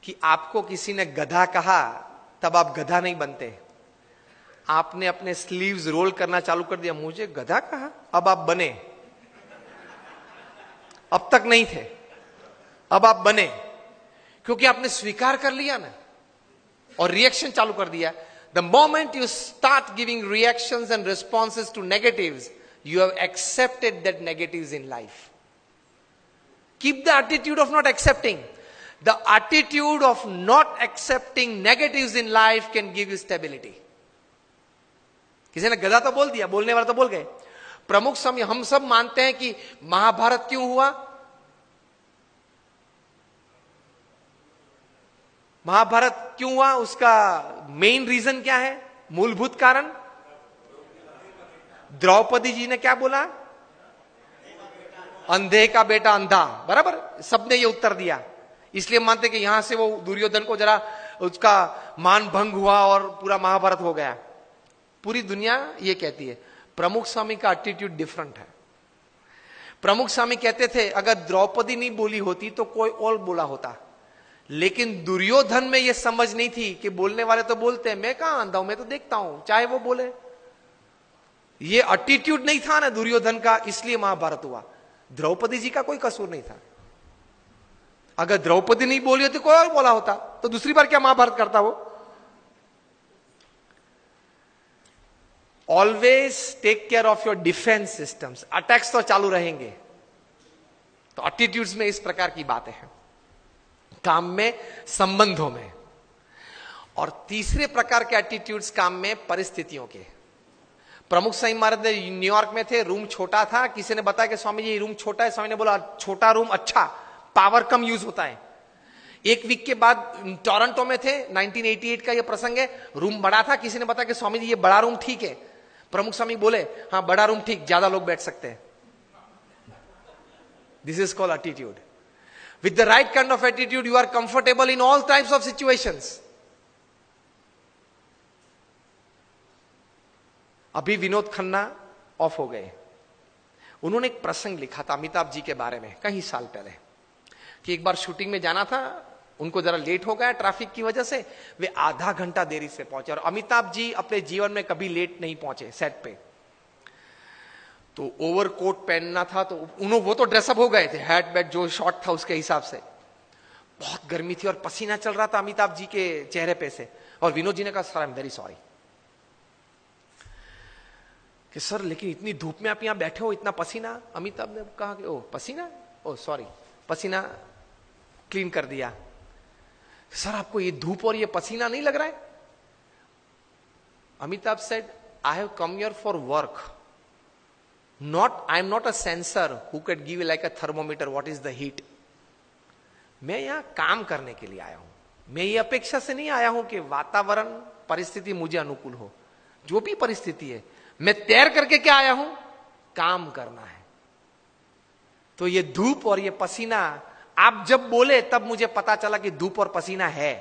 कि आपको किसी ने गधा कहा तब आप गधा नहीं बनते। आपने अपने स्लीव्स रोल करना चालू कर दिया, मुझे गधा कहा, अब आप बने। अब तक नहीं थे, अब आप बने, क्योंकि आपने स्वीकार कर लिया ना और रिएक्शन चालू कर दिया। The moment you start giving reactions and responses to negatives, you have accepted that negatives in life. Keep the attitude of not accepting. The attitude of not accepting negatives in life can give you stability. किसी ने गधा तो बोल दिया, बोलने वाला तो बोल गए। प्रमुख समय हम सब मानते हैं कि महाभारत क्यों हुआ? महाभारत क्यों हुआ? उसका मेन रीजन क्या है? मूलभूत कारण द्रौपदी जी ने क्या बोला? अंधे का बेटा अंधा। बराबर, सबने ये उत्तर दिया। इसलिए मानते कि यहां से वो दुर्योधन को जरा उसका मान भंग हुआ और पूरा महाभारत हो गया। पूरी दुनिया ये कहती है। प्रमुख स्वामी का एटीट्यूड डिफरेंट है। प्रमुख स्वामी कहते थे अगर द्रौपदी नहीं बोली होती तो कोई और बोला होता, लेकिन दुर्योधन में ये समझ नहीं थी कि बोलने वाले तो बोलते हैं, मैं कहां अंधा हूं, मैं तो देखता हूं, चाहे वो बोले। ये एटीट्यूड नहीं था ना दुर्योधन का, इसलिए महाभारत हुआ। द्रौपदी जी का कोई कसूर नहीं था। अगर द्रौपदी नहीं बोली होती कोई और बोला होता तो दूसरी बार क्या महाभारत करता वो? Always take care of your defence systems. Attacks तो चालू रहेंगे। तो एटीट्यूड्स में इस प्रकार की बातें हैं, काम में, संबंधों में। और तीसरे प्रकार के एटीट्यूड्स काम में परिस्थितियों के। प्रमुख स्वामी महाराज न्यूयॉर्क में थे, रूम छोटा था। किसी ने बताया कि स्वामी जी ये रूम छोटा है। स्वामी ने बोला छोटा रूम अच्छा, पावर कम यूज होता है। एक वीक के बाद टोरंटो में थे, 1988 का ये प्रसंग है। रूम बड़ा था। किसी ने बताया कि स्वामी जी ये बड़ा रूम ठीक है। प्रमुख स्वामी बोले हाँ बड़ा रूम ठीक, ज्यादा लोग बैठ सकते हैं। This is called attitude. With the right kind of attitude you are comfortable in all types of situations. अभी विनोद खन्ना ऑफ हो गए। उन्होंने एक प्रसंग लिखा था अमिताभ जी के बारे में कई साल पहले, कि एक बार शूटिंग में जाना था, उनको जरा लेट हो गया ट्रैफिक की वजह से। वे आधा घंटा देरी से पहुंचे और अमिताभ जी अपने जीवन में कभी लेट नहीं पहुंचे सेट पे। तो ओवरकोट पहनना था तो वो तो ड्रेसअप हो गए थे, हैट बैट जो शॉर्ट था उसके हिसाब से। बहुत गर्मी थी और पसीना चल रहा था अमिताभ जी के चेहरे पे से। और विनोद जी ने कहा sir I am very sorry कि सर लेकिन इतनी धूप में आप यहां बैठे हो, इतना पसीना। अमिताभ ने कहा कि ओ पसीना, ओ सॉरी, पसीना क्लीन कर दिया। सर आपको ये धूप और ये पसीना नहीं लग रहा है? Amitabh said I have come here for work, not I am not a sensor who can give like a thermometer what is the heat. मैं यहां काम करने के लिए आया हूं। मैं ये अपेक्षा से नहीं आया हूं कि वातावरण परिस्थिति मुझे अनुकूल हो। जो भी परिस्थिति है, मैं तैर करके क्या आया हूं? काम करना है। तो ये धूप और ये पसीना आप जब बोले तब मुझे पता चला कि धूप और पसीना है,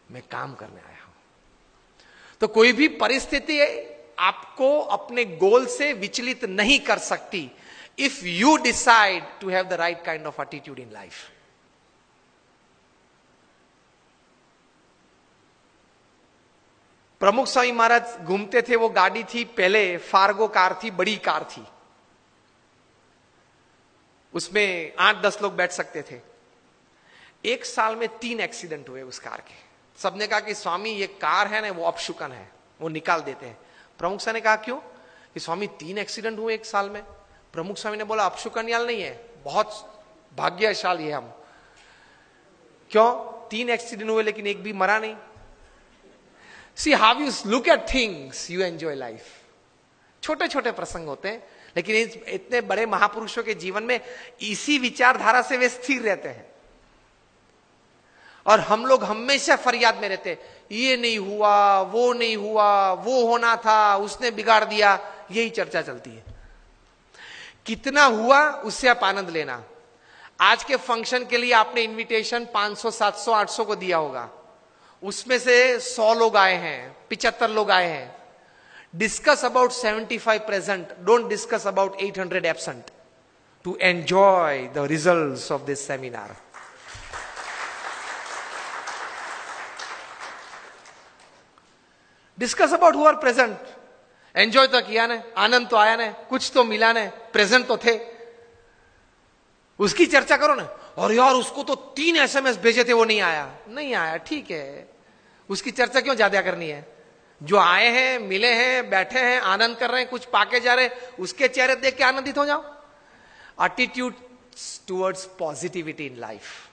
मैं काम करने आया हूं। तो कोई भी परिस्थिति आपको अपने गोल से विचलित नहीं कर सकती if you decide to have the right kind of attitude in life. Pramukh Swami महाराज घूमते थे, वो गाड़ी थी पहले फार्गो कार थी, बड़ी कार थी, उसमें 8-10 लोग बैठ सकते थे। एक साल में 3 एक्सीडेंट हुए उस कार के। सबने कहा कि स्वामी ये कार है ना वो अपशुकन है, वो निकाल देते हैं। प्रमुख स्वामी ने कहा क्यों? कि स्वामी 3 एक्सीडेंट हुए एक साल में। प्रमुख स्वामी ने बोला अपशुकन याल नहीं है, बहुत भाग्यशाली है हम। क्यों? 3 एक्सीडेंट हुए लेकिन एक भी मरा नहीं। See how you look at things, you enjoy life. छोटे छोटे प्रसंग होते हैं, लेकिन इतने बड़े महापुरुषों के जीवन में इसी विचारधारा से वे स्थिर रहते हैं। और हम लोग हमेशा फरियाद में रहते हैं, ये नहीं हुआ, वो नहीं हुआ, वो होना था, उसने बिगाड़ दिया, यही चर्चा चलती है। कितना हुआ उससे आप आनंद लेना। आज के फंक्शन के लिए आपने इनविटेशन 500, 700, 800 को दिया होगा, उसमें से 100 लोग आए हैं, 75 लोग आए हैं। Discuss about 75 present, don't discuss about 800 absent to enjoy the results of this seminar. Discuss about who are present. Enjoy तो किया ने, आनंद तो आया ने, कुछ तो मिला ने, प्रेजेंट तो थे, उसकी चर्चा करो ना. और यार उसको तो 3 SMS भेजे थे, वो नहीं आया. नहीं आया, ठीक है, उसकी चर्चा क्यों ज्यादा करनी है? जो आए हैं, मिले हैं, बैठे हैं, आनंद कर रहे हैं, कुछ पाके जा रहे हैं, उसके चेहरे देख के आनंदित हो जाओ. Attitude towards positivity in life.